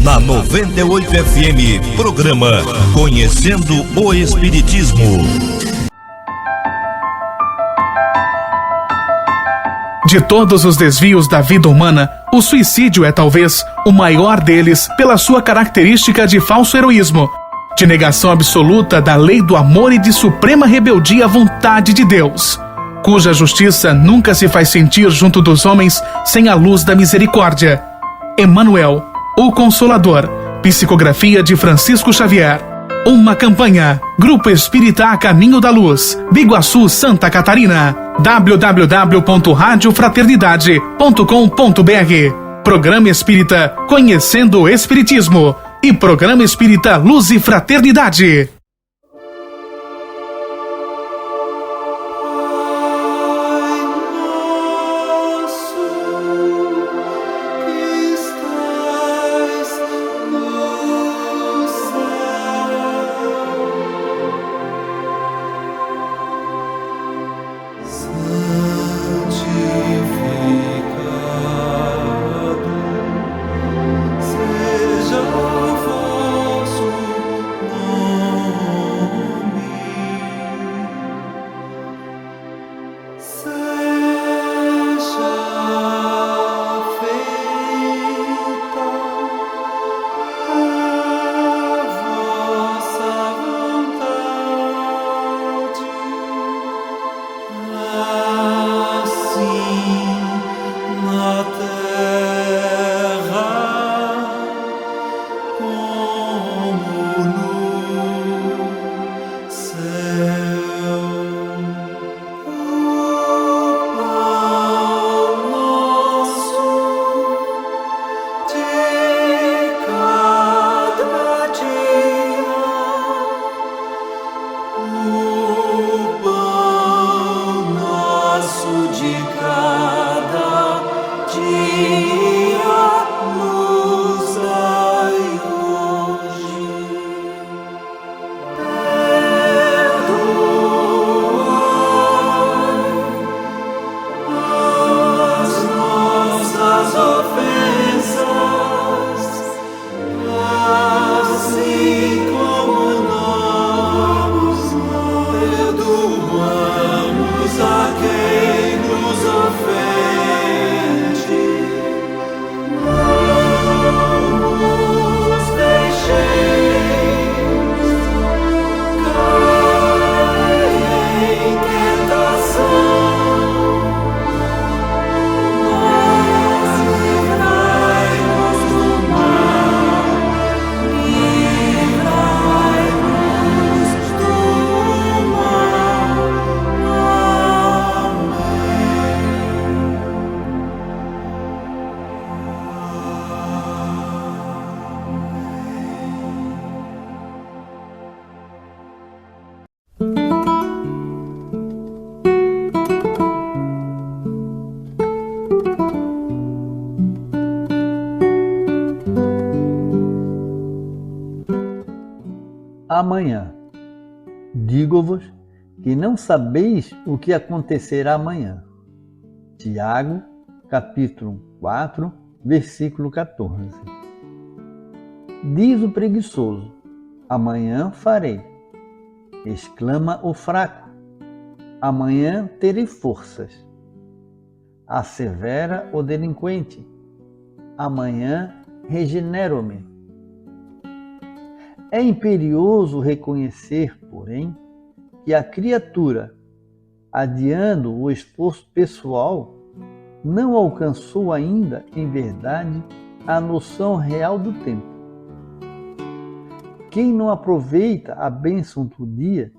Na 98 FM, programa Conhecendo o Espiritismo. De todos os desvios da vida humana, o suicídio é talvez o maior deles pela sua característica de falso heroísmo, de negação absoluta da lei do amor e de suprema rebeldia à vontade de Deus, cuja justiça nunca se faz sentir junto dos homens sem a luz da misericórdia. Emmanuel, o Consolador, psicografia de Francisco Xavier. Uma campanha, Grupo Espírita A Caminho da Luz, Biguaçu, Santa Catarina. www.radiofraternidade.com.br. Programa Espírita Conhecendo o Espiritismo e Programa Espírita Luz e Fraternidade. Amanhã. Digo-vos que não sabeis o que acontecerá amanhã. Tiago, capítulo 4, versículo 14. Diz o preguiçoso: amanhã farei. Exclama o fraco: amanhã terei forças. Assevera o delinquente: amanhã regenero-me. É imperioso reconhecer, porém, que a criatura, adiando o esforço pessoal, não alcançou ainda, em verdade, a noção real do tempo. Quem não aproveita a bênção do dia,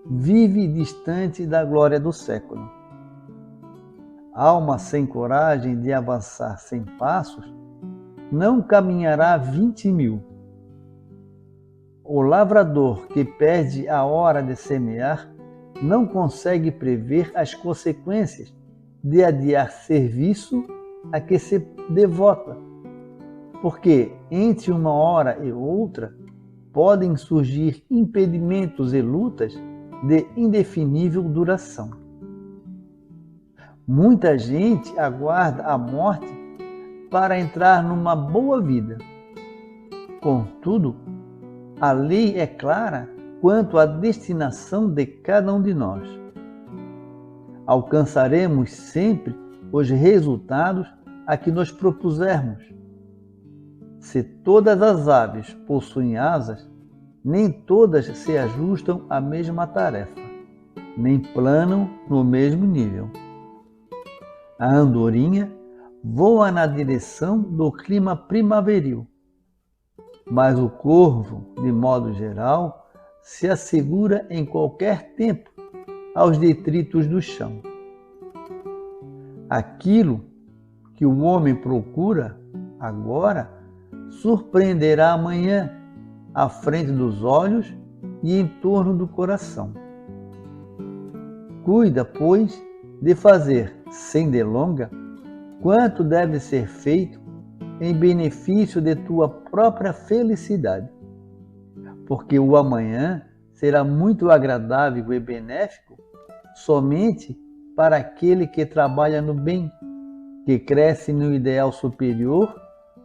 vive distante da glória do século. Alma sem coragem de avançar 100 passos, não caminhará 20.000. O lavrador que perde a hora de semear não consegue prever as consequências de adiar serviço a que se devota, porque entre uma hora e outra podem surgir impedimentos e lutas de indefinível duração. Muita gente aguarda a morte para entrar numa boa vida, Contudo, a lei é clara quanto à destinação de cada um de nós. Alcançaremos sempre os resultados a que nos propusermos. Se todas as aves possuem asas, nem todas se ajustam à mesma tarefa, nem planam no mesmo nível. A andorinha voa na direção do clima primaveril, mas o corvo, de modo geral, se assegura em qualquer tempo aos detritos do chão. Aquilo que o homem procura agora surpreenderá amanhã à frente dos olhos e em torno do coração. Cuida, pois, de fazer, sem delonga, quanto deve ser feito em benefício de tua própria felicidade, porque o amanhã será muito agradável e benéfico somente para aquele que trabalha no bem, que cresce no ideal superior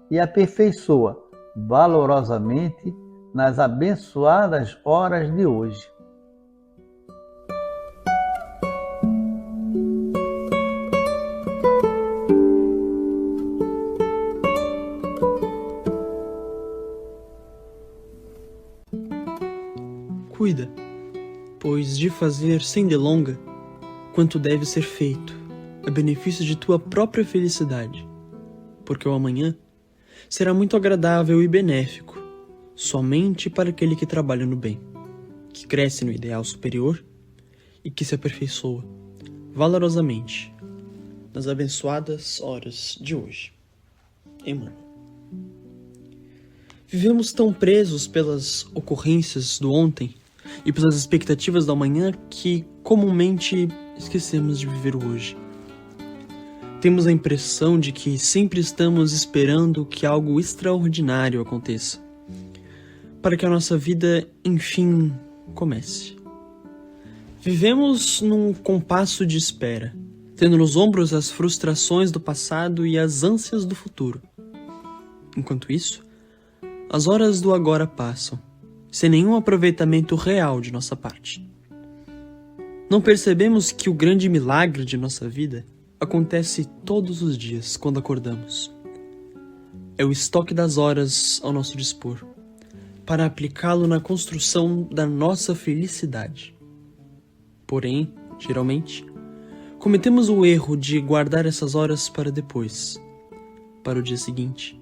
e aperfeiçoa valorosamente nas abençoadas horas de hoje. Cuida, pois, de fazer sem delonga quanto deve ser feito, a benefício de tua própria felicidade, porque o amanhã será muito agradável e benéfico somente para aquele que trabalha no bem, que cresce no ideal superior e que se aperfeiçoa valorosamente nas abençoadas horas de hoje. Emmanuel. Vivemos tão presos pelas ocorrências do ontem e pelas expectativas do amanhã que comumente esquecemos de viver o hoje. Temos a impressão de que sempre estamos esperando que algo extraordinário aconteça, para que a nossa vida, enfim, comece. Vivemos num compasso de espera, tendo nos ombros as frustrações do passado e as ânsias do futuro. Enquanto isso, as horas do agora passam, sem nenhum aproveitamento real de nossa parte. Não percebemos que o grande milagre de nossa vida acontece todos os dias quando acordamos. É o estoque das horas ao nosso dispor, para aplicá-lo na construção da nossa felicidade. Porém, geralmente, cometemos o erro de guardar essas horas para depois, para o dia seguinte,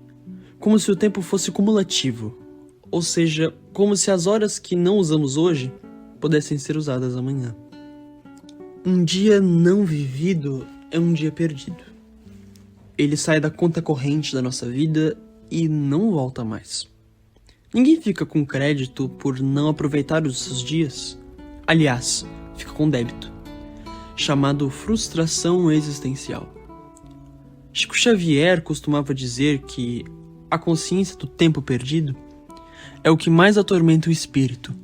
como se o tempo fosse cumulativo, ou seja, como se as horas que não usamos hoje pudessem ser usadas amanhã. Um dia não vivido é um dia perdido. Ele sai da conta corrente da nossa vida e não volta mais. Ninguém fica com crédito por não aproveitar os seus dias. Aliás, fica com débito, chamado frustração existencial. Chico Xavier costumava dizer que a consciência do tempo perdido é o que mais atormenta o espírito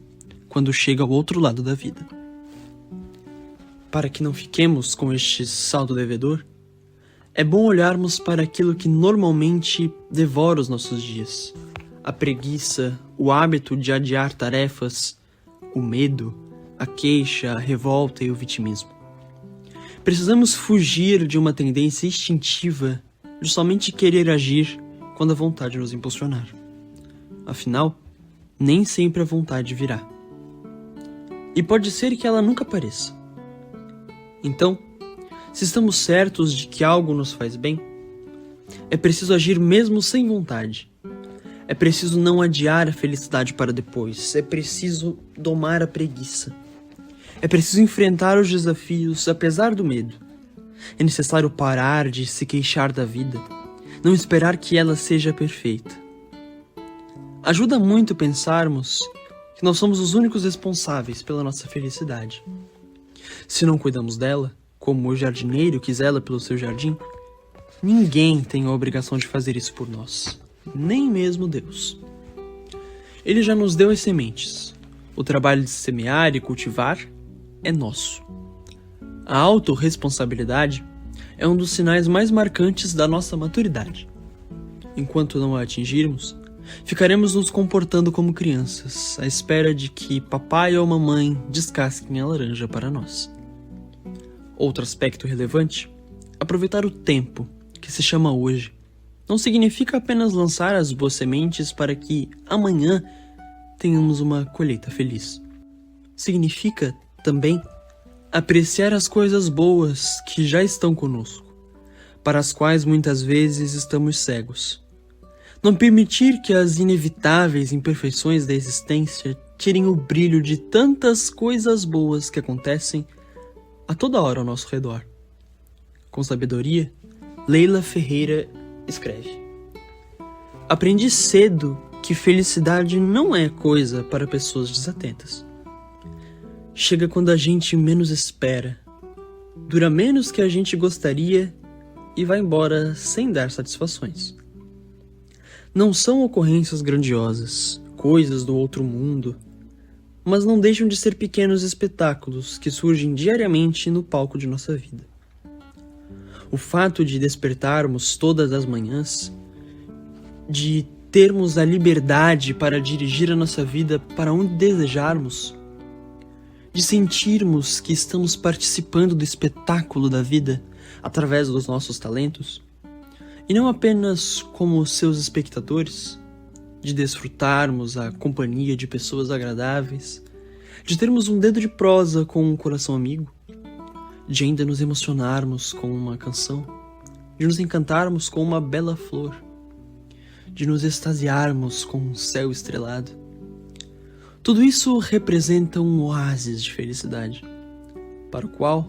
quando chega ao outro lado da vida. Para que não fiquemos com este saldo devedor, é bom olharmos para aquilo que normalmente devora os nossos dias. A preguiça, o hábito de adiar tarefas, o medo, a queixa, a revolta e o vitimismo. Precisamos fugir de uma tendência instintiva de somente querer agir quando a vontade nos impulsionar. Afinal, nem sempre a vontade virá. E pode ser que ela nunca apareça. Então, se estamos certos de que algo nos faz bem, é preciso agir mesmo sem vontade. É preciso não adiar a felicidade para depois. É preciso domar a preguiça. É preciso enfrentar os desafios apesar do medo. É necessário parar de se queixar da vida, não esperar que ela seja perfeita. Ajuda muito pensarmos que nós somos os únicos responsáveis pela nossa felicidade. Se não cuidamos dela, como o jardineiro que zela pelo seu jardim, ninguém tem a obrigação de fazer isso por nós, nem mesmo Deus. Ele já nos deu as sementes. O trabalho de semear e cultivar é nosso. A autorresponsabilidade é um dos sinais mais marcantes da nossa maturidade. Enquanto não a atingirmos, ficaremos nos comportando como crianças, à espera de que papai ou mamãe descasquem a laranja para nós. Outro aspecto relevante: aproveitar o tempo, que se chama hoje, não significa apenas lançar as boas sementes para que amanhã tenhamos uma colheita feliz. Significa também apreciar as coisas boas que já estão conosco, para as quais muitas vezes estamos cegos. Não permitir que as inevitáveis imperfeições da existência tirem o brilho de tantas coisas boas que acontecem a toda hora ao nosso redor. Com sabedoria, Leila Ferreira escreve: aprendi cedo que felicidade não é coisa para pessoas desatentas. Chega quando a gente menos espera, dura menos que a gente gostaria e vai embora sem dar satisfações. Não são ocorrências grandiosas, coisas do outro mundo, mas não deixam de ser pequenos espetáculos que surgem diariamente no palco de nossa vida. O fato de despertarmos todas as manhãs, de termos a liberdade para dirigir a nossa vida para onde desejarmos, de sentirmos que estamos participando do espetáculo da vida através dos nossos talentos, e não apenas como seus espectadores, de desfrutarmos a companhia de pessoas agradáveis, de termos um dedo de prosa com um coração amigo, de ainda nos emocionarmos com uma canção, de nos encantarmos com uma bela flor, de nos extasiarmos com um céu estrelado. Tudo isso representa um oásis de felicidade, para o qual,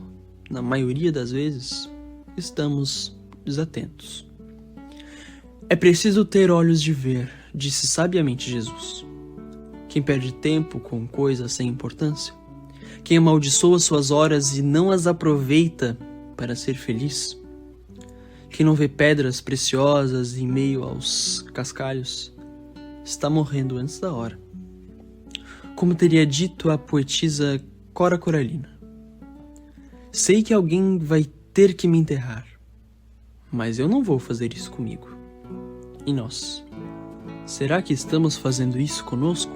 na maioria das vezes, estamos desatentos. É preciso ter olhos de ver, disse sabiamente Jesus. Quem perde tempo com coisas sem importância, quem amaldiçoa suas horas e não as aproveita para ser feliz, quem não vê pedras preciosas em meio aos cascalhos, está morrendo antes da hora. Como teria dito a poetisa Cora Coralina: sei que alguém vai ter que me enterrar, mas eu não vou fazer isso comigo. E nós? Será que estamos fazendo isso conosco?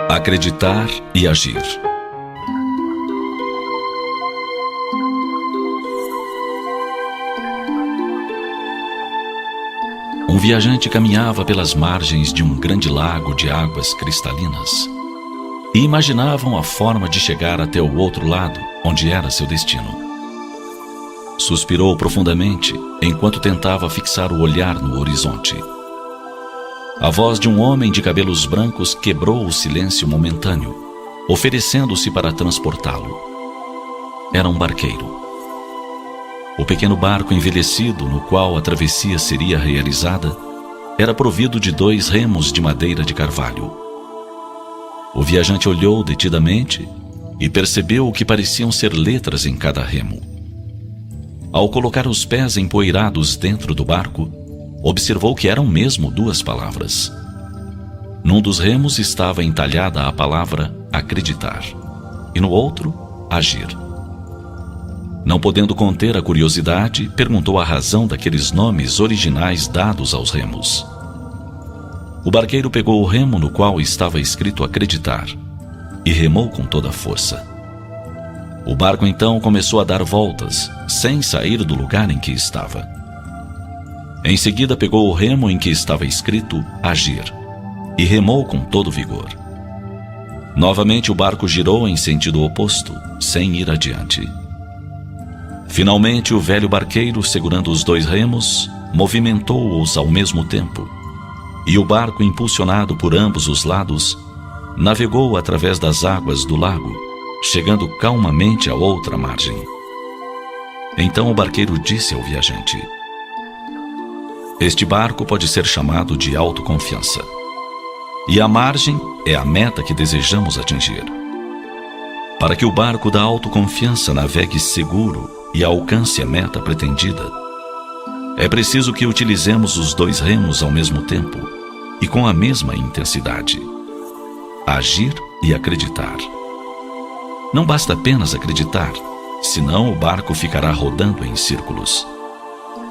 Acreditar e agir. Um viajante caminhava pelas margens de um grande lago de águas cristalinas e imaginavam a forma de chegar até o outro lado, onde era seu destino. Suspirou profundamente enquanto tentava fixar o olhar no horizonte. A voz de um homem de cabelos brancos quebrou o silêncio momentâneo, oferecendo-se para transportá-lo. Era um barqueiro. O pequeno barco envelhecido no qual a travessia seria realizada era provido de 2 remos de madeira de carvalho. O viajante olhou detidamente e percebeu o que pareciam ser letras em cada remo. Ao colocar os pés empoeirados dentro do barco, observou que eram mesmo 2 palavras. Num dos remos estava entalhada a palavra acreditar, e no outro, agir. Não podendo conter a curiosidade, perguntou a razão daqueles nomes originais dados aos remos. O barqueiro pegou o remo no qual estava escrito acreditar e remou com toda a força. O barco então começou a dar voltas, sem sair do lugar em que estava. Em seguida pegou o remo em que estava escrito agir e remou com todo vigor. Novamente o barco girou em sentido oposto, sem ir adiante. Finalmente o velho barqueiro, segurando os 2 remos, movimentou-os ao mesmo tempo, e o barco, impulsionado por ambos os lados, navegou através das águas do lago, chegando calmamente à outra margem. Então o barqueiro disse ao viajante: este barco pode ser chamado de autoconfiança, e a margem é a meta que desejamos atingir. Para que o barco da autoconfiança navegue seguro e alcance a meta pretendida, É preciso que utilizemos os dois remos ao mesmo tempo e com a mesma intensidade. Agir e acreditar. Não basta apenas acreditar, senão o barco ficará rodando em círculos.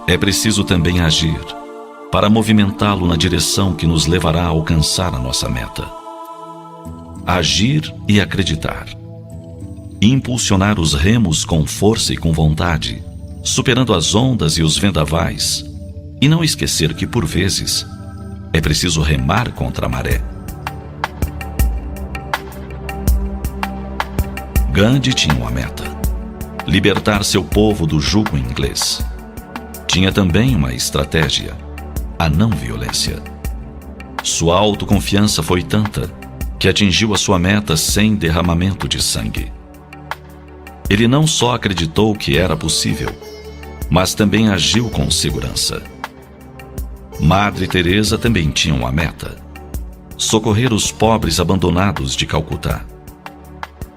É preciso também agir, para movimentá-lo na direção que nos levará a alcançar a nossa meta. Agir e acreditar. Impulsionar os remos com força e com vontade, superando as ondas e os vendavais, e não esquecer que, por vezes, é preciso remar contra a maré. Gandhi tinha uma meta: libertar seu povo do jugo inglês. Tinha também uma estratégia: a não violência. Sua autoconfiança foi tanta que atingiu a sua meta sem derramamento de sangue. Ele não só acreditou que era possível, mas também agiu com segurança. Madre Teresa também tinha uma meta: socorrer os pobres abandonados de Calcutá.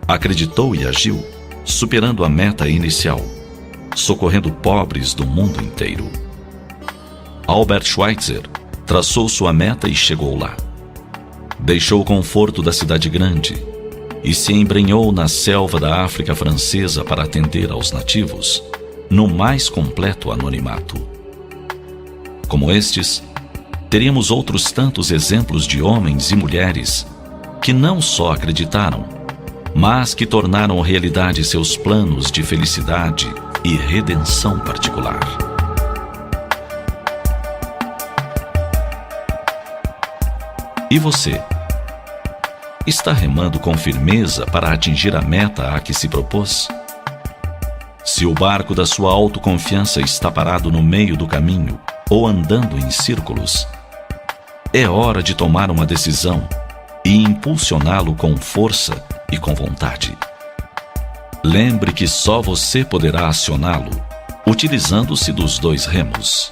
Acreditou e agiu, superando a meta inicial, socorrendo pobres do mundo inteiro. Albert Schweitzer traçou sua meta e chegou lá. Deixou o conforto da cidade grande e se embrenhou na selva da África francesa para atender aos nativos, no mais completo anonimato. Como estes, teríamos outros tantos exemplos de homens e mulheres que não só acreditaram, mas que tornaram realidade seus planos de felicidade e redenção particular. E você? Está remando com firmeza para atingir a meta a que se propôs? Se o barco da sua autoconfiança está parado no meio do caminho ou andando em círculos, é hora de tomar uma decisão e impulsioná-lo com força e com vontade. Lembre que só você poderá acioná-lo, utilizando-se dos dois remos: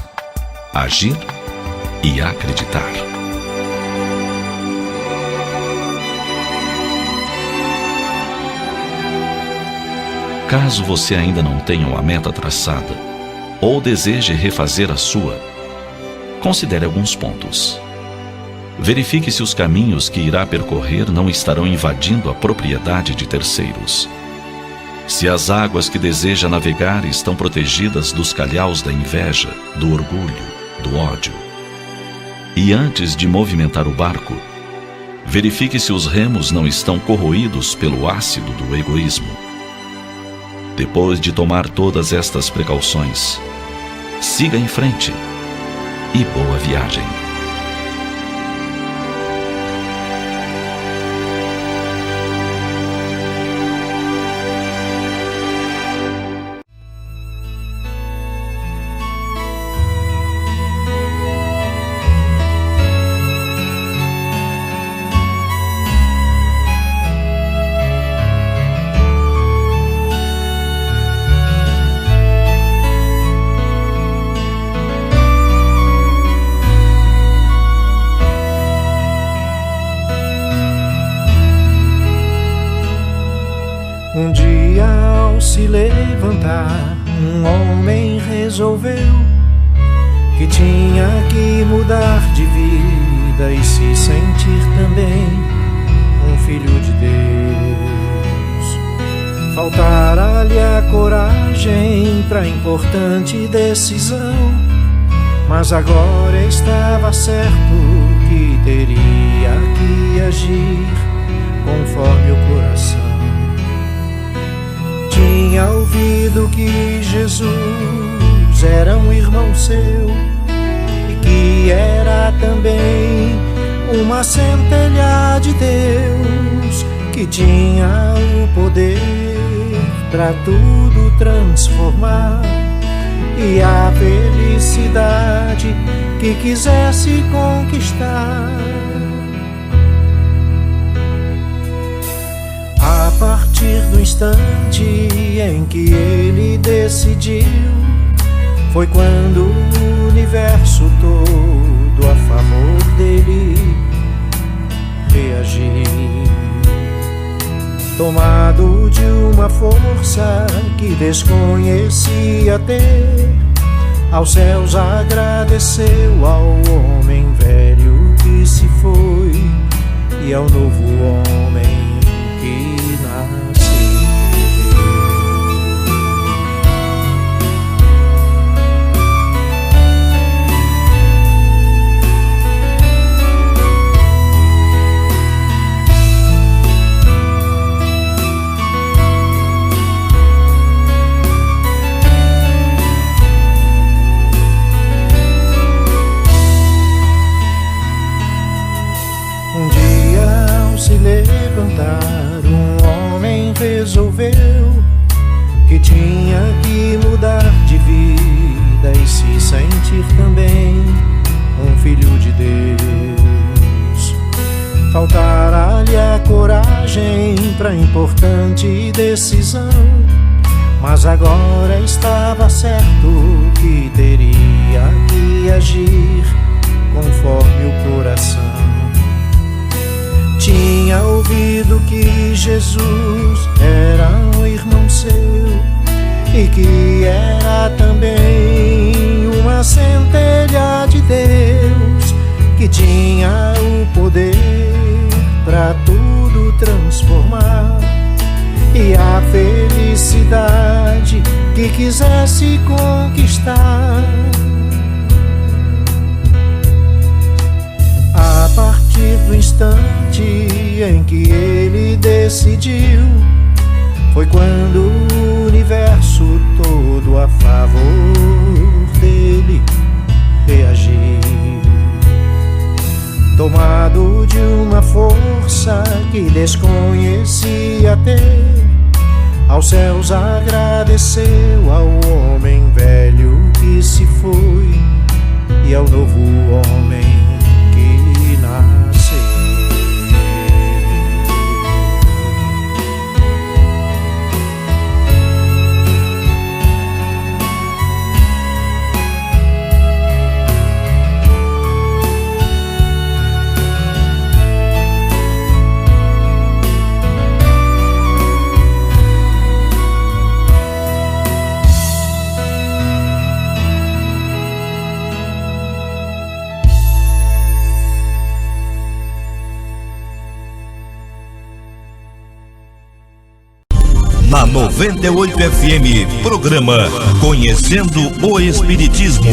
agir e acreditar. Caso você ainda não tenha uma meta traçada ou deseje refazer a sua, considere alguns pontos. Verifique se os caminhos que irá percorrer não estarão invadindo a propriedade de terceiros. Se as águas que deseja navegar estão protegidas dos calhaus da inveja, do orgulho, do ódio. E antes de movimentar o barco, verifique se os remos não estão corroídos pelo ácido do egoísmo. Depois de tomar todas estas precauções, siga em frente e boa viagem. Um dia, ao se levantar, um homem resolveu que tinha que mudar de vida e se sentir também um filho de Deus. Faltara-lhe a coragem para importante decisão, mas agora estava certo que teria que agir conforme o coração. Tinha ouvido que Jesus era um irmão seu e que era também uma centelha de Deus, que tinha o poder para tudo transformar e a felicidade que quisesse conquistar. A partir do instante em que ele decidiu, foi quando o universo todo a favor dele reagiu. Tomado de uma força que desconhecia ter, aos céus agradeceu ao homem velho que se foi e ao novo homem que nasceu. Um homem resolveu que tinha que mudar de vida e se sentir também um filho de Deus. Faltara-lhe a coragem para importante decisão, mas agora estava certo que teria que agir conforme o coração. Tinha ouvido que Jesus era um irmão seu e que era também uma centelha de Deus, que tinha o poder para tudo transformar e a felicidade que quisesse conquistar. A partir do instante em que ele decidiu, foi quando o universo todo a favor dele reagiu. Tomado de uma força que desconhecia ter, aos céus agradeceu ao homem velho que se foi e ao novo homem que nasceu. Na 98 FM, programa Conhecendo o Espiritismo.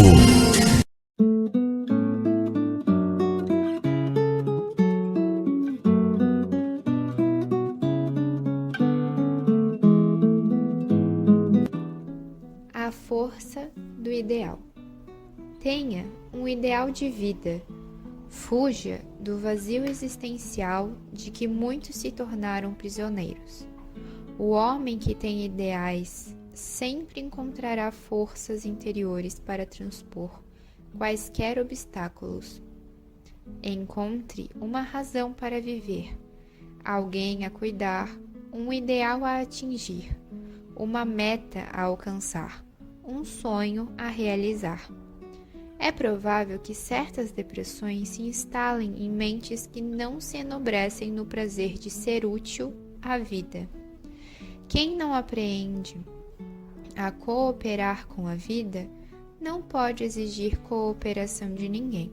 A força do ideal. Tenha um ideal de vida. Fuja do vazio existencial de que muitos se tornaram prisioneiros. O homem que tem ideais sempre encontrará forças interiores para transpor quaisquer obstáculos. Encontre uma razão para viver, alguém a cuidar, um ideal a atingir, uma meta a alcançar, um sonho a realizar. É provável que certas depressões se instalem em mentes que não se enobrecem no prazer de ser útil à vida. Quem não aprende a cooperar com a vida, não pode exigir cooperação de ninguém.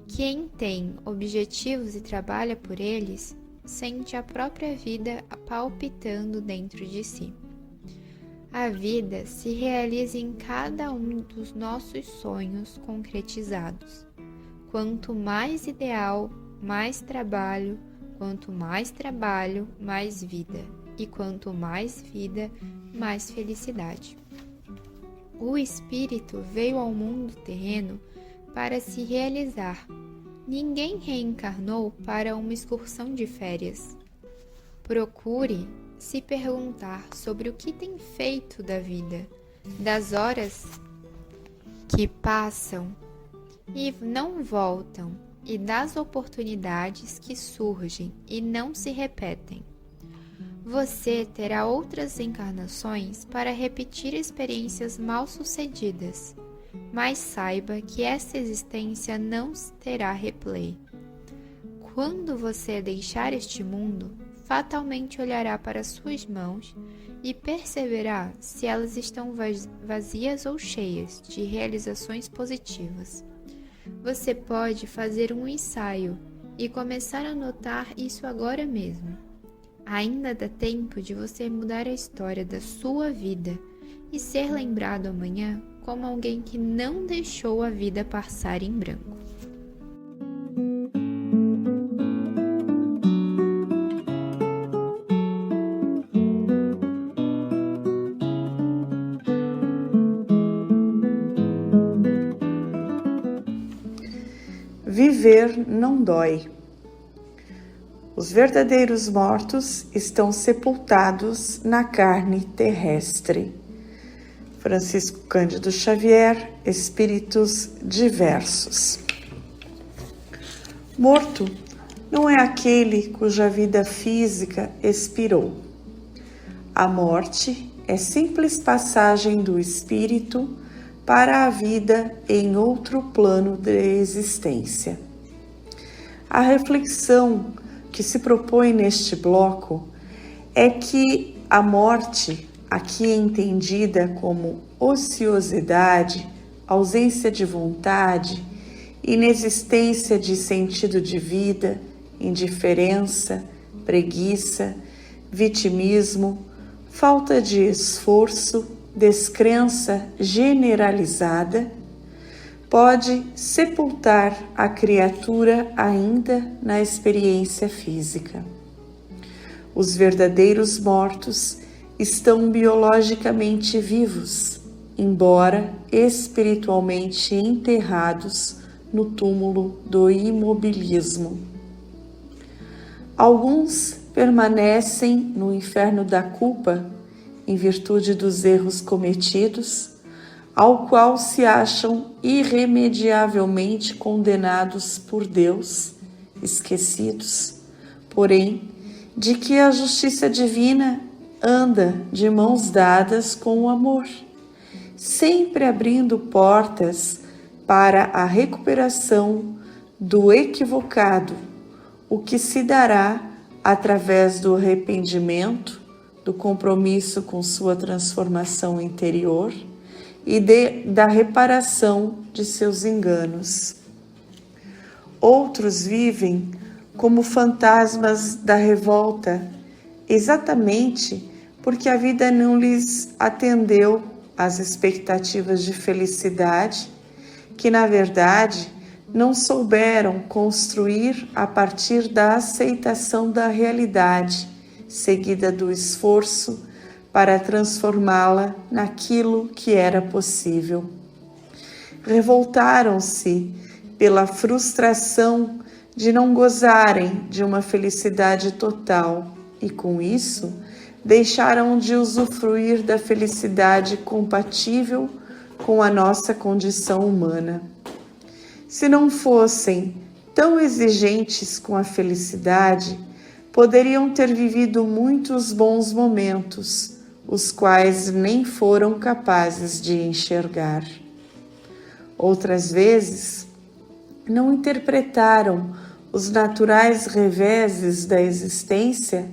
Quem tem objetivos e trabalha por eles, sente a própria vida palpitando dentro de si. A vida se realiza em cada um dos nossos sonhos concretizados. Quanto mais ideal, mais trabalho, quanto mais trabalho, mais vida. E quanto mais vida, mais felicidade. O espírito veio ao mundo terreno para se realizar. Ninguém reencarnou para uma excursão de férias. Procure se perguntar sobre o que tem feito da vida, das horas que passam e não voltam, e das oportunidades que surgem e não se repetem. Você terá outras encarnações para repetir experiências mal-sucedidas, mas saiba que essa existência não terá replay. Quando você deixar este mundo, fatalmente olhará para suas mãos e perceberá se elas estão vazias ou cheias de realizações positivas. Você pode fazer um ensaio e começar a notar isso agora mesmo. Ainda dá tempo de você mudar a história da sua vida e ser lembrado amanhã como alguém que não deixou a vida passar em branco. Viver não dói. Os verdadeiros mortos estão sepultados na carne terrestre. Francisco Cândido Xavier, Espíritos Diversos. Morto não é aquele cuja vida física expirou. A morte é simples passagem do espírito para a vida em outro plano de existência. A reflexão que se propõe neste bloco é que a morte, aqui entendida como ociosidade, ausência de vontade, inexistência de sentido de vida, indiferença, preguiça, vitimismo, falta de esforço, descrença generalizada, pode sepultar a criatura ainda na experiência física. Os verdadeiros mortos estão biologicamente vivos, embora espiritualmente enterrados no túmulo do imobilismo. Alguns permanecem no inferno da culpa em virtude dos erros cometidos, ao qual se acham irremediavelmente condenados por Deus, esquecidos, porém, de que a justiça divina anda de mãos dadas com o amor, sempre abrindo portas para a recuperação do equivocado, o que se dará através do arrependimento, do compromisso com sua transformação interior e da reparação de seus enganos. Outros vivem como fantasmas da revolta, exatamente porque a vida não lhes atendeu às expectativas de felicidade, que na verdade não souberam construir a partir da aceitação da realidade, seguida do esforço para transformá-la naquilo que era possível. Revoltaram-se pela frustração de não gozarem de uma felicidade total e, com isso, deixaram de usufruir da felicidade compatível com a nossa condição humana. Se não fossem tão exigentes com a felicidade, poderiam ter vivido muitos bons momentos, os quais nem foram capazes de enxergar. Outras vezes, não interpretaram os naturais reveses da existência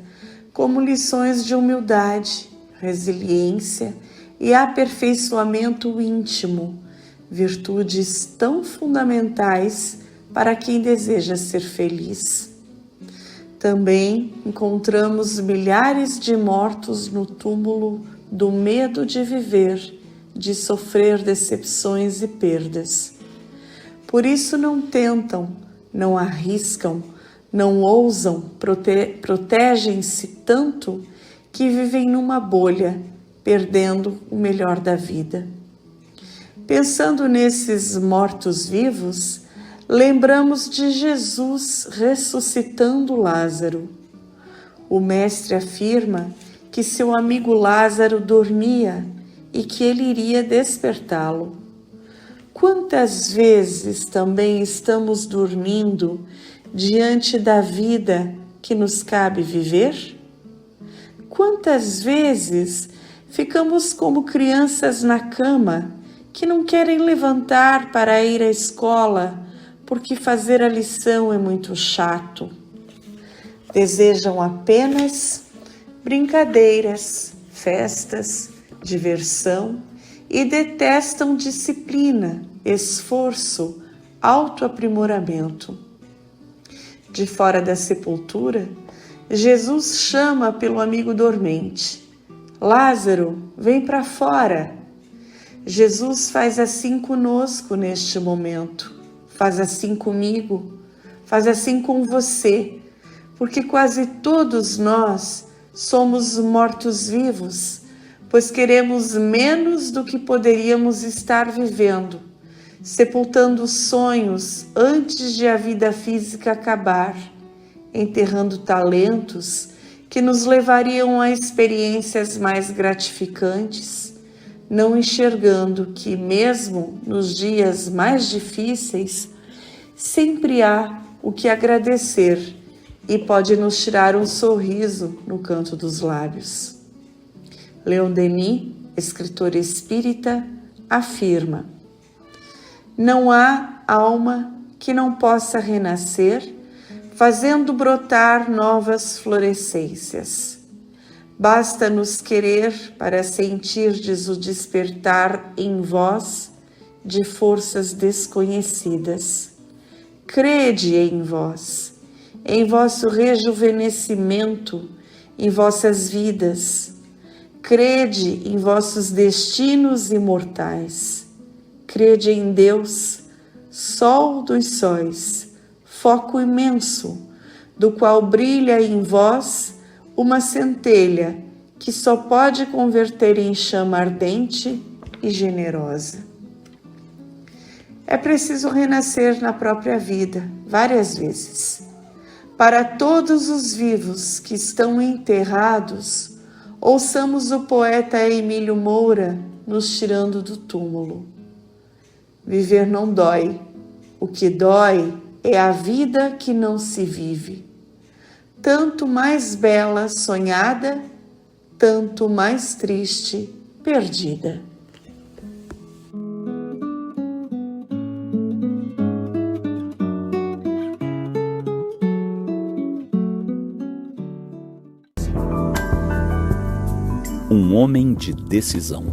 como lições de humildade, resiliência e aperfeiçoamento íntimo, virtudes tão fundamentais para quem deseja ser feliz. Também encontramos milhares de mortos no túmulo do medo de viver, de sofrer decepções e perdas. Por isso não tentam, não arriscam, não ousam, protegem-se tanto que vivem numa bolha, perdendo o melhor da vida. Pensando nesses mortos-vivos, lembramos de Jesus ressuscitando Lázaro. O Mestre afirma que seu amigo Lázaro dormia e que ele iria despertá-lo. Quantas vezes também estamos dormindo diante da vida que nos cabe viver? Quantas vezes ficamos como crianças na cama que não querem levantar para ir à escola porque fazer a lição é muito chato? Desejam apenas brincadeiras, festas, diversão e detestam disciplina, esforço, autoaprimoramento. De fora da sepultura, Jesus chama pelo amigo dormente: Lázaro, vem para fora. Jesus faz assim conosco neste momento, faz assim comigo, faz assim com você, porque quase todos nós somos mortos-vivos, pois queremos menos do que poderíamos estar vivendo, sepultando sonhos antes de a vida física acabar, enterrando talentos que nos levariam a experiências mais gratificantes, não enxergando que mesmo nos dias mais difíceis, sempre há o que agradecer e pode nos tirar um sorriso no canto dos lábios. Leon Denis, escritor espírita, afirma: não há alma que não possa renascer, fazendo brotar novas florescências. Basta-nos querer para sentirdes o despertar em vós de forças desconhecidas. Crede em vós, em vosso rejuvenescimento, em vossas vidas. Crede em vossos destinos imortais. Crede em Deus, sol dos sóis, foco imenso, do qual brilha em vós uma centelha que só pode converter em chama ardente e generosa. É preciso renascer na própria vida, várias vezes. Para todos os vivos que estão enterrados, ouçamos o poeta Emílio Moura nos tirando do túmulo. Viver não dói, o que dói é a vida que não se vive. Tanto mais bela sonhada, tanto mais triste perdida. Um homem de decisão.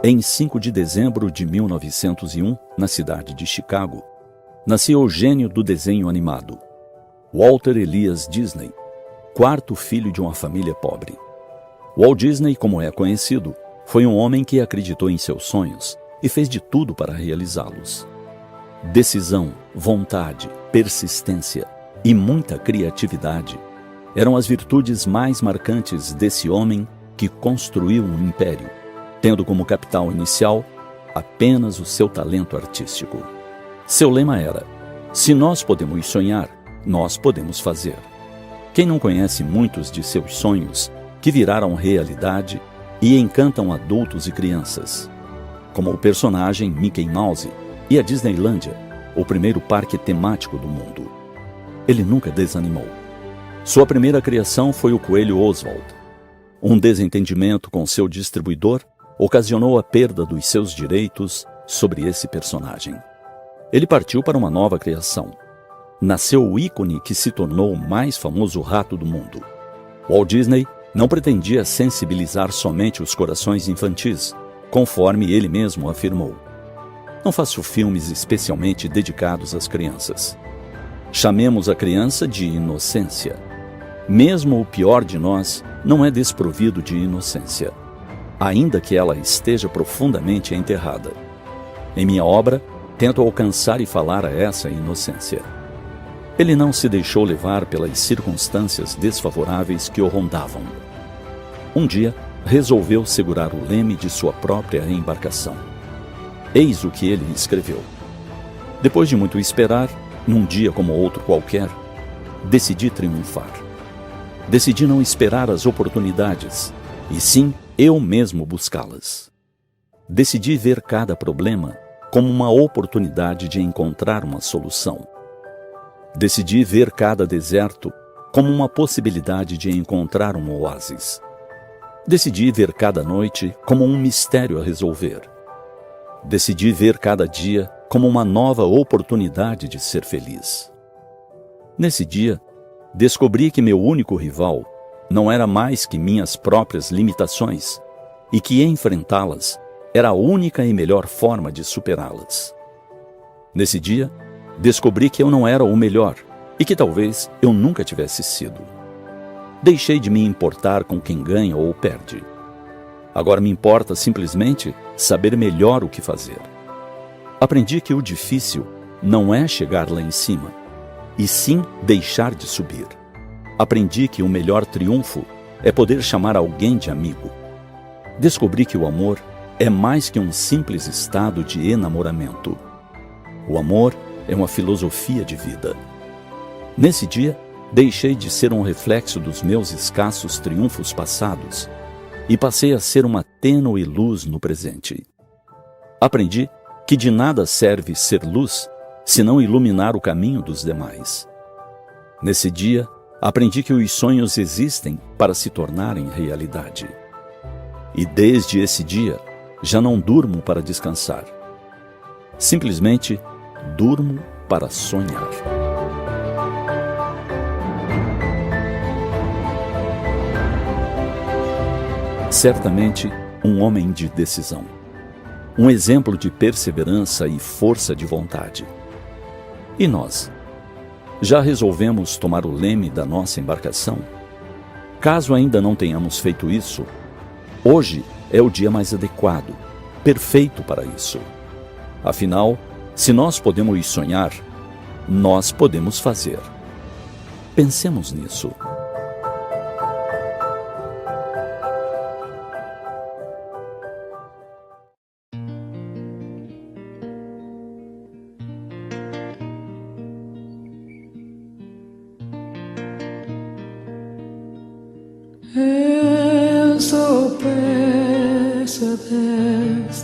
Em 5 de dezembro de 1901, na cidade de Chicago, nasceu o gênio do desenho animado, Walter Elias Disney, quarto filho de uma família pobre. Walt Disney, como é conhecido, foi um homem que acreditou em seus sonhos e fez de tudo para realizá-los. Decisão, vontade, persistência e muita criatividade eram as virtudes mais marcantes desse homem que construiu um império, tendo como capital inicial apenas o seu talento artístico. Seu lema era: se nós podemos sonhar, nós podemos fazer. Quem não conhece muitos de seus sonhos que viraram realidade e encantam adultos e crianças, como o personagem Mickey Mouse e a Disneylândia, o primeiro parque temático do mundo. Ele nunca desanimou. Sua primeira criação foi o coelho Oswald. Um desentendimento com seu distribuidor ocasionou a perda dos seus direitos sobre esse personagem. Ele partiu para uma nova criação. Nasceu o ícone que se tornou o mais famoso rato do mundo. Walt Disney não pretendia sensibilizar somente os corações infantis, conforme ele mesmo afirmou. Não faço filmes especialmente dedicados às crianças. Chamemos a criança de inocência. Mesmo o pior de nós não é desprovido de inocência, ainda que ela esteja profundamente enterrada. Em minha obra, tento alcançar e falar a essa inocência. Ele não se deixou levar pelas circunstâncias desfavoráveis que o rondavam. Um dia, resolveu segurar o leme de sua própria embarcação. Eis o que ele escreveu. Depois de muito esperar, num dia como outro qualquer, decidi triunfar. Decidi não esperar as oportunidades, e sim eu mesmo buscá-las. Decidi ver cada problema como uma oportunidade de encontrar uma solução. Decidi ver cada deserto como uma possibilidade de encontrar um oásis. Decidi ver cada noite como um mistério a resolver. decidi ver cada dia como uma nova oportunidade de ser feliz. Nesse dia, descobri que meu único rival não era mais que minhas próprias limitações e que enfrentá-las era a única e melhor forma de superá-las. Nesse dia, descobri que eu não era o melhor e que talvez eu nunca tivesse sido. Deixei de me importar com quem ganha ou perde. Agora me importa simplesmente saber melhor o que fazer. Aprendi que o difícil não é chegar lá em cima, e sim deixar de subir. Aprendi que o melhor triunfo é poder chamar alguém de amigo. Descobri que o amor é mais que um simples estado de enamoramento. O amor é uma filosofia de vida. Nesse dia, deixei de ser um reflexo dos meus escassos triunfos passados e passei a ser uma tênue luz no presente. Aprendi que de nada serve ser luz se não iluminar o caminho dos demais. Nesse dia, aprendi que os sonhos existem para se tornarem realidade. E desde esse dia, já não durmo para descansar. Simplesmente durmo para sonhar. Certamente, um homem de decisão. Um exemplo de perseverança e força de vontade. E nós? Já resolvemos tomar o leme da nossa embarcação? Caso ainda não tenhamos feito isso, hoje é o dia mais adequado, perfeito para isso. Afinal, se nós podemos sonhar, nós podemos fazer. Pensemos nisso. Eu só peço a Deus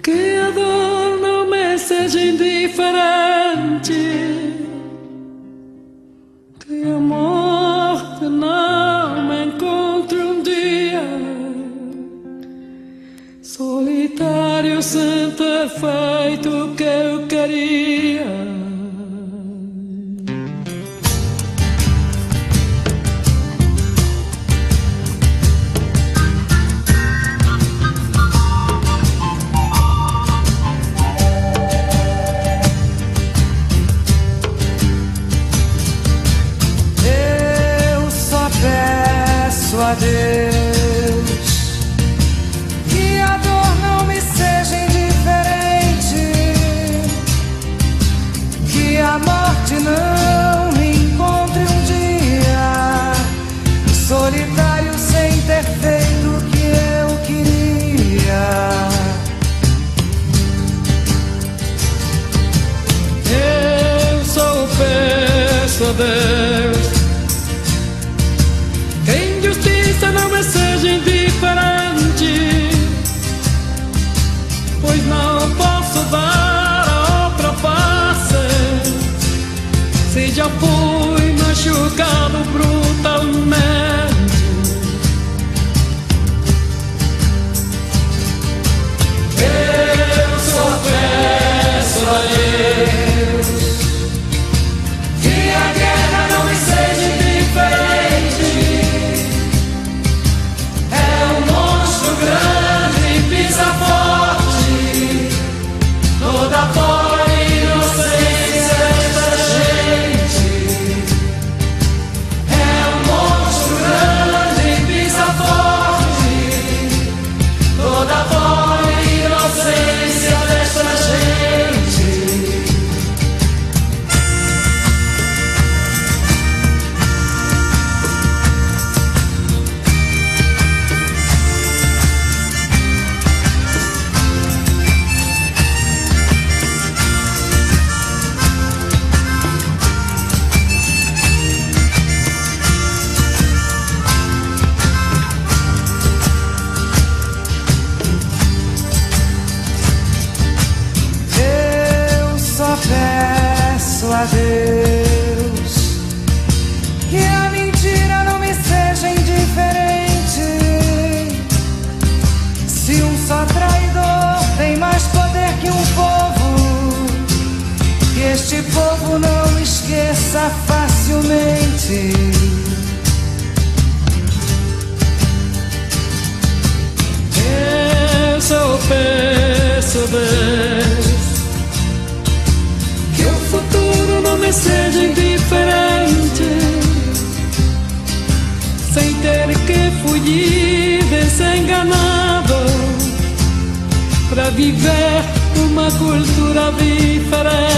que a dor não me seja indiferente, que a morte não me encontre um dia solitário sem ter feito o que eu queria. A Deus que a dor não me seja indiferente, Esse povo não esqueça facilmente. Eu só perceber que o futuro não me seja indiferente, sem ter que fugir desenganado para viver uma cultura diferente.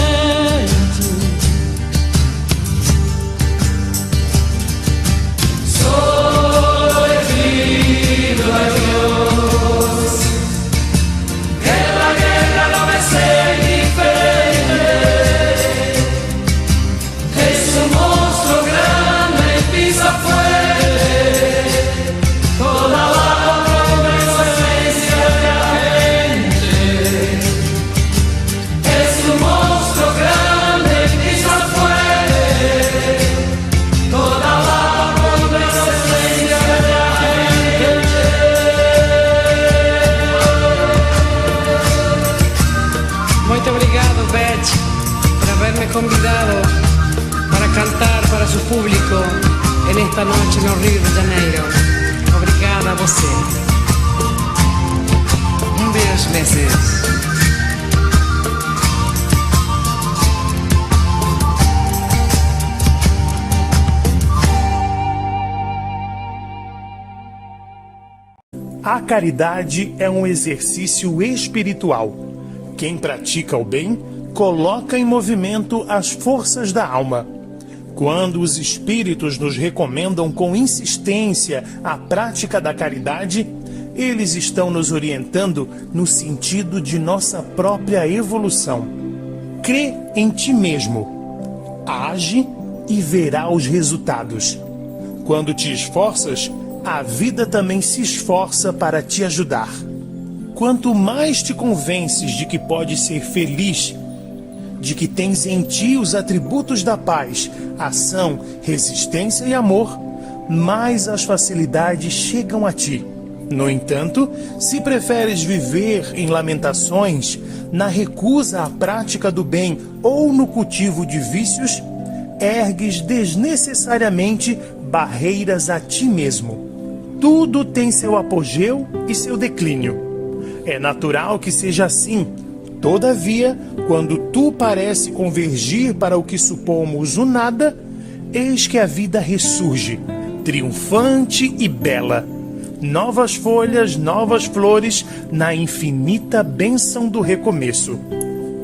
Solo le pido a Dios que la guerra no me sea indiferente. Es un monstruo grande y pisa fuerte toda la esencia de la gente. Es un monstruo grande y pisa fuerte toda la esencia de la gente. Muito obrigado, Beth, por haberme convidado para cantar para su público en esta noche no Rio de Janeiro. Obrigada a você. Beijo, Messias. A caridade é um exercício espiritual. Quem pratica o bem, coloca em movimento as forças da alma. Quando os espíritos nos recomendam com insistência a prática da caridade, eles estão nos orientando no sentido de nossa própria evolução. Crê em ti mesmo. Age e verá os resultados. Quando te esforças, a vida também se esforça para te ajudar. Quanto mais te convences de que podes ser feliz, de que tens em ti os atributos da paz, ação, resistência e amor, mais as facilidades chegam a ti. No entanto, se preferes viver em lamentações, na recusa à prática do bem ou no cultivo de vícios, ergues desnecessariamente barreiras a ti mesmo. Tudo tem seu apogeu e seu declínio. É natural que seja assim. Todavia, quando tu parece convergir para o que supomos o nada, eis que a vida ressurge, triunfante e bela. Novas folhas, novas flores, na infinita bênção do recomeço.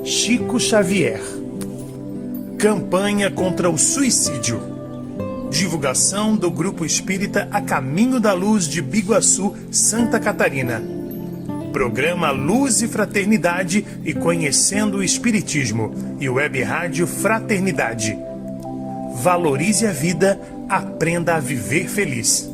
Chico Xavier. Campanha contra o suicídio. Divulgação do Grupo Espírita A Caminho da Luz de Biguaçu, Santa Catarina. Programa Luz e Fraternidade e Conhecendo o Espiritismo e Web Rádio Fraternidade. Valorize a vida, aprenda a viver feliz.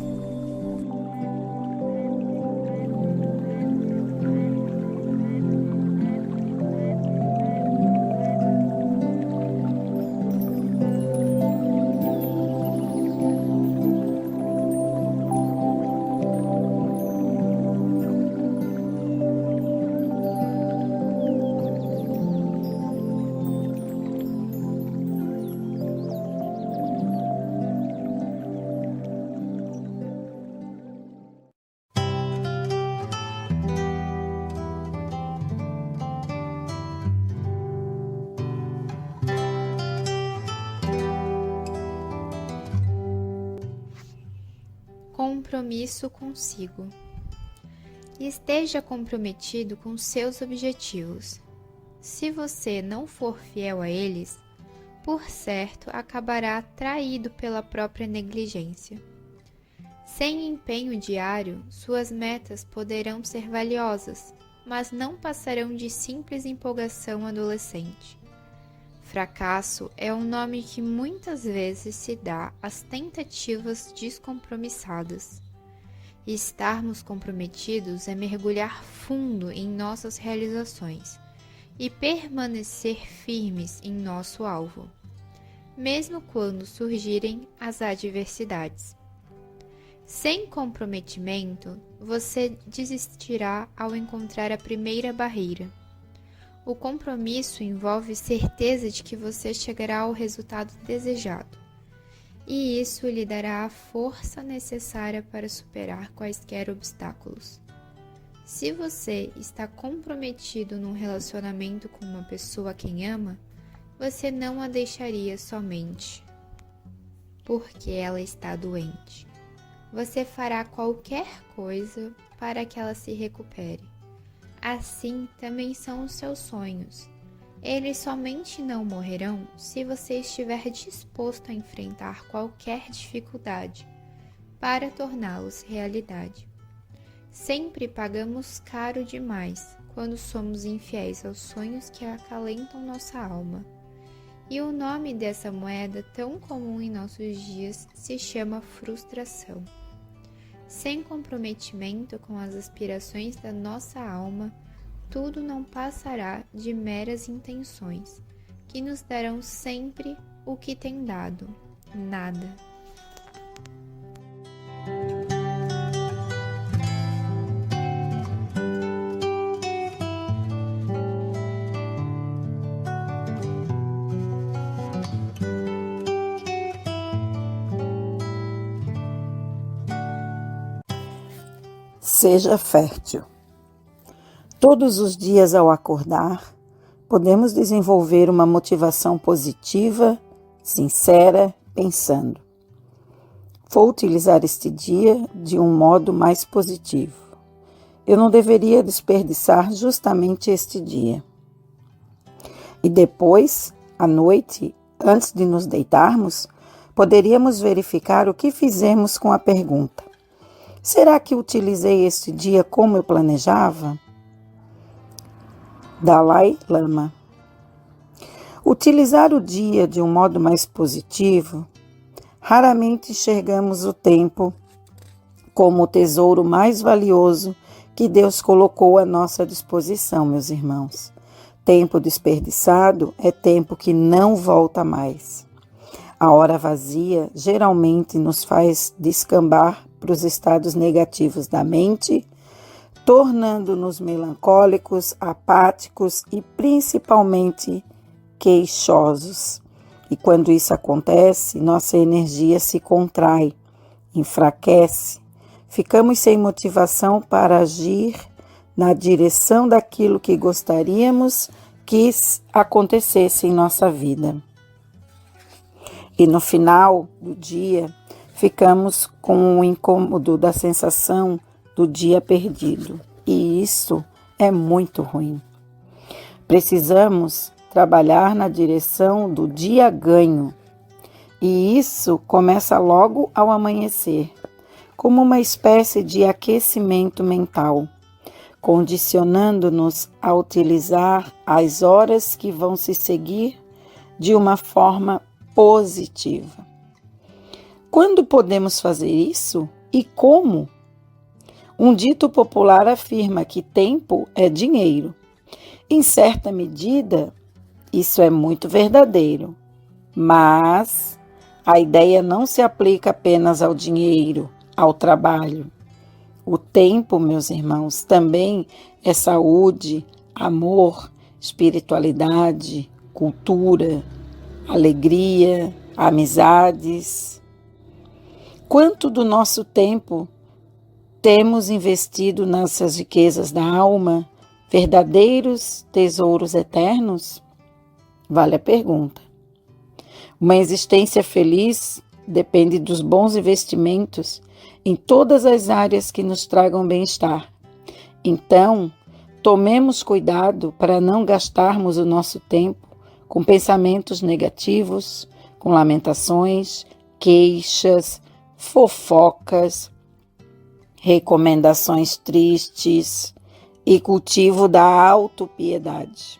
Compromisso consigo. Esteja comprometido com seus objetivos. Se você não for fiel a eles, por certo acabará traído pela própria negligência. Sem empenho diário, suas metas poderão ser valiosas, mas não passarão de simples empolgação adolescente. Fracasso é um nome que muitas vezes se dá às tentativas descompromissadas. E estarmos comprometidos é mergulhar fundo em nossas realizações e permanecer firmes em nosso alvo, mesmo quando surgirem as adversidades. Sem comprometimento, você desistirá ao encontrar a primeira barreira. O compromisso envolve certeza de que você chegará ao resultado desejado, e isso lhe dará a força necessária para superar quaisquer obstáculos. Se você está comprometido num relacionamento com uma pessoa a quem ama, você não a deixaria somente porque ela está doente. Você fará qualquer coisa para que ela se recupere. Assim também são os seus sonhos. Eles somente não morrerão se você estiver disposto a enfrentar qualquer dificuldade para torná-los realidade. Sempre pagamos caro demais quando somos infiéis aos sonhos que acalentam nossa alma. E o nome dessa moeda tão comum em nossos dias se chama frustração. Sem comprometimento com as aspirações da nossa alma, tudo não passará de meras intenções, que nos darão sempre o que tem dado, nada. Seja fértil. Todos os dias ao acordar, podemos desenvolver uma motivação positiva, sincera, pensando: vou utilizar este dia de um modo mais positivo. Eu não deveria desperdiçar justamente este dia. E depois, à noite, antes de nos deitarmos, poderíamos verificar o que fizemos com a pergunta: será que utilizei este dia como eu planejava? Dalai Lama. Utilizar o dia de um modo mais positivo, raramente enxergamos o tempo como o tesouro mais valioso que Deus colocou à nossa disposição, meus irmãos. Tempo desperdiçado é tempo que não volta mais. A hora vazia geralmente nos faz descambar para os estados negativos da mente, tornando-nos melancólicos, apáticos e principalmente queixosos. E quando isso acontece, nossa energia se contrai, enfraquece, ficamos sem motivação para agir na direção daquilo que gostaríamos que acontecesse em nossa vida. E no final do dia, ficamos com o incômodo da sensação do dia perdido. E isso é muito ruim. Precisamos trabalhar na direção do dia ganho. E isso começa logo ao amanhecer, como uma espécie de aquecimento mental, condicionando-nos a utilizar as horas que vão se seguir de uma forma positiva. Quando podemos fazer isso e como? Um dito popular afirma que tempo é dinheiro. Em certa medida, isso é muito verdadeiro, mas a ideia não se aplica apenas ao dinheiro, ao trabalho. O tempo, meus irmãos, também é saúde, amor, espiritualidade, cultura, alegria, amizades. Quanto do nosso tempo temos investido nessas riquezas da alma, verdadeiros tesouros eternos? Vale a pergunta. Uma existência feliz depende dos bons investimentos em todas as áreas que nos tragam bem-estar. Então, tomemos cuidado para não gastarmos o nosso tempo com pensamentos negativos, com lamentações, queixas, fofocas, recomendações tristes e cultivo da autopiedade.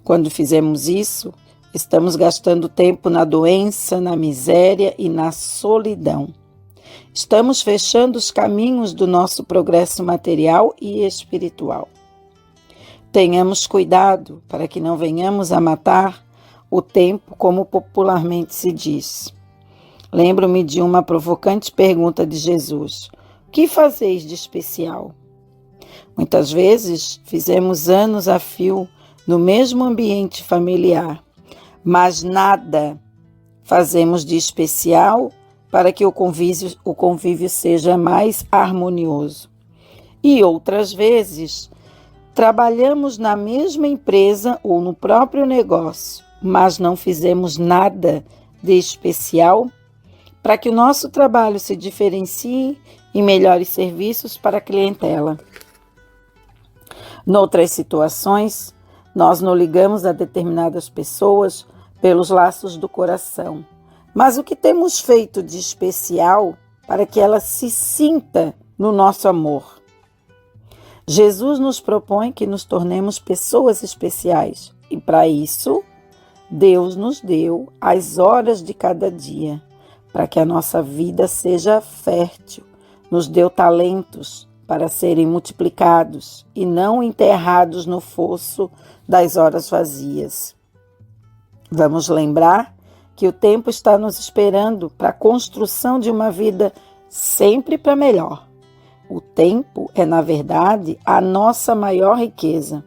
Quando fizemos isso, estamos gastando tempo na doença, na miséria e na solidão. Estamos fechando os caminhos do nosso progresso material e espiritual. Tenhamos cuidado para que não venhamos a matar o tempo, como popularmente se diz. Lembro-me de uma provocante pergunta de Jesus: o que fazeis de especial? Muitas vezes fizemos anos a fio no mesmo ambiente familiar, mas nada fazemos de especial para que o convívio seja mais harmonioso. E outras vezes, trabalhamos na mesma empresa ou no próprio negócio, mas não fizemos nada de especial para que o nosso trabalho se diferencie em melhores serviços para a clientela. Noutras situações, nós nos ligamos a determinadas pessoas pelos laços do coração. Mas o que temos feito de especial para que ela se sinta no nosso amor? Jesus nos propõe que nos tornemos pessoas especiais e, para isso, Deus nos deu as horas de cada dia para que a nossa vida seja fértil. Nos deu talentos para serem multiplicados e não enterrados no fosso das horas vazias. Vamos lembrar que o tempo está nos esperando para a construção de uma vida sempre para melhor. O tempo é, na verdade, a nossa maior riqueza.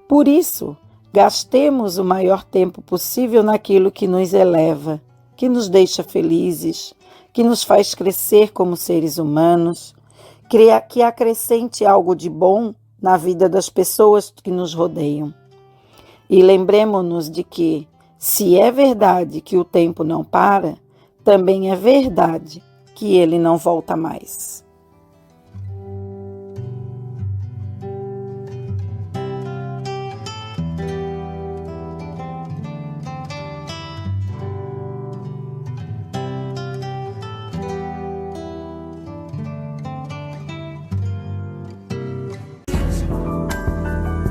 Por isso, gastemos o maior tempo possível naquilo que nos eleva, que nos deixa felizes, que nos faz crescer como seres humanos, que acrescente algo de bom na vida das pessoas que nos rodeiam. E lembremos-nos de que, se é verdade que o tempo não para, também é verdade que ele não volta mais.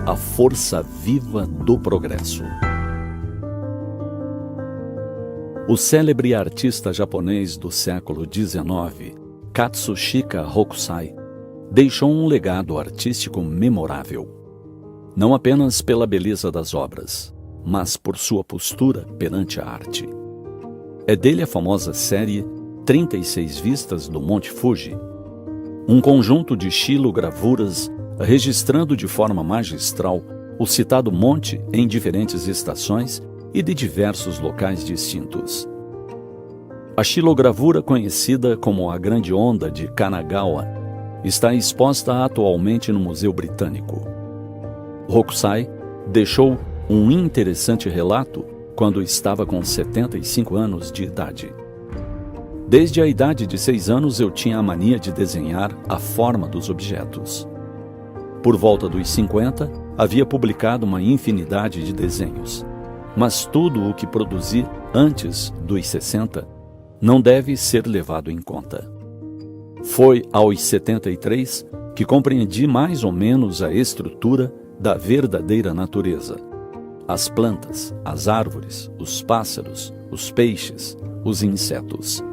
A força viva do progresso. O célebre artista japonês do século XIX, Katsushika Hokusai, deixou um legado artístico memorável. Não apenas pela beleza das obras, mas por sua postura perante a arte. É dele a famosa série 36 Vistas do Monte Fuji, um conjunto de xilogravuras registrando de forma magistral o citado monte em diferentes estações e de diversos locais distintos. A xilogravura, conhecida como a Grande Onda de Kanagawa, está exposta atualmente no Museu Britânico. Hokusai deixou um interessante relato quando estava com 75 anos de idade. Desde a idade de 6 anos eu tinha a mania de desenhar a forma dos objetos. Por volta dos 50, havia publicado uma infinidade de desenhos, mas tudo o que produzi antes dos 60 não deve ser levado em conta. Foi aos 73 que compreendi mais ou menos a estrutura da verdadeira natureza. As plantas, as árvores, os pássaros, os peixes, os insetos.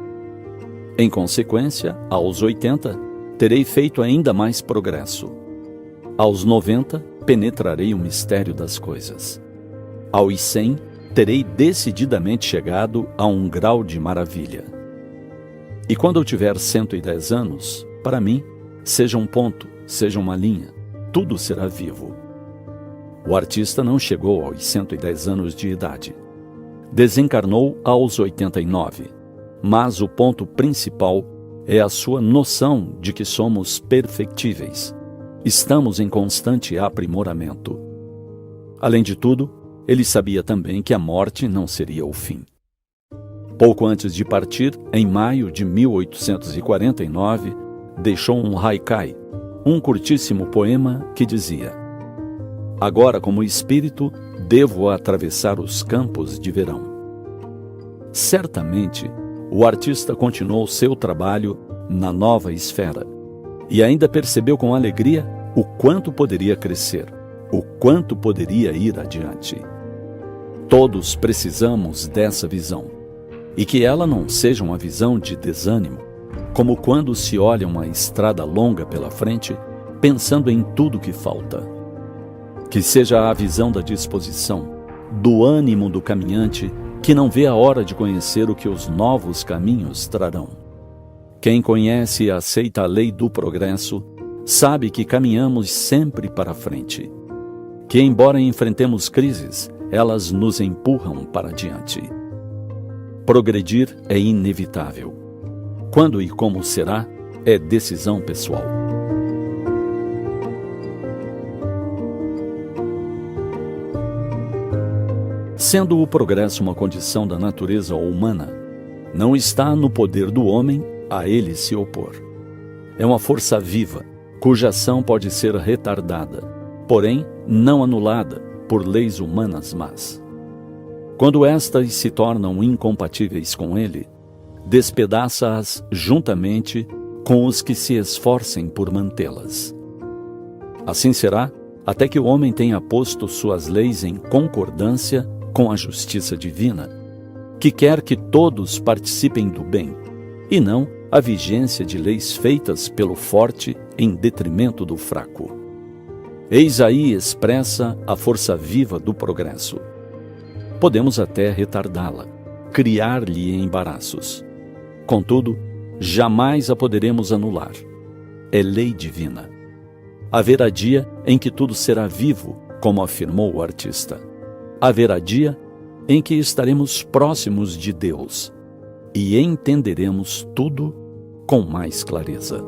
Em consequência, aos 80, terei feito ainda mais progresso. Aos 90, penetrarei o mistério das coisas. Aos 100, terei decididamente chegado a um grau de maravilha. E quando eu tiver 110 anos, para mim, seja um ponto, seja uma linha, tudo será vivo. O artista não chegou aos 110 anos de idade. Desencarnou aos 89, mas o ponto principal é a sua noção de que somos perfectíveis. Estamos em constante aprimoramento. Além de tudo, ele sabia também que a morte não seria o fim. Pouco antes de partir, em maio de 1849, deixou um haikai, um curtíssimo poema que dizia: agora, como espírito, devo atravessar os campos de verão. Certamente, o artista continuou seu trabalho na nova esfera e ainda percebeu com alegria o quanto poderia crescer, o quanto poderia ir adiante. Todos precisamos dessa visão, e que ela não seja uma visão de desânimo, como quando se olha uma estrada longa pela frente, pensando em tudo que falta. Que seja a visão da disposição, do ânimo do caminhante que não vê a hora de conhecer o que os novos caminhos trarão. Quem conhece e aceita a lei do progresso, sabe que caminhamos sempre para frente. que, embora enfrentemos crises, elas nos empurram para diante. Progredir é inevitável. Quando e como será, é decisão pessoal. Sendo o progresso uma condição da natureza humana, não está no poder do homem a ele se opor. É uma força viva, cuja ação pode ser retardada, porém não anulada por leis humanas más. Quando estas se tornam incompatíveis com ele, despedaça-as juntamente com os que se esforcem por mantê-las. Assim será até que o homem tenha posto suas leis em concordância com a justiça divina, que quer que todos participem do bem, e não a vigência de leis feitas pelo forte em detrimento do fraco. Eis aí expressa a força viva do progresso. Podemos até retardá-la, criar-lhe embaraços. Contudo, jamais a poderemos anular. É lei divina. Haverá dia em que tudo será vivo, como afirmou o artista. Haverá dia em que estaremos próximos de Deus e entenderemos tudo com mais clareza.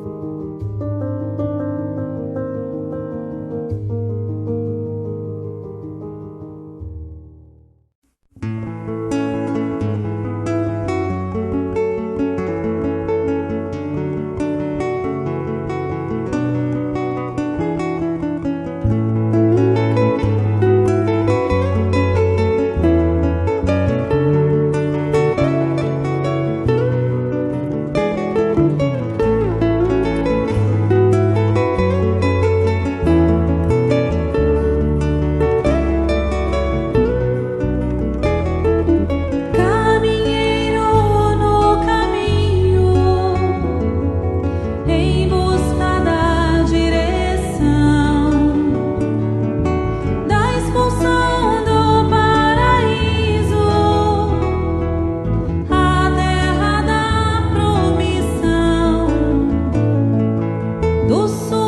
Do sul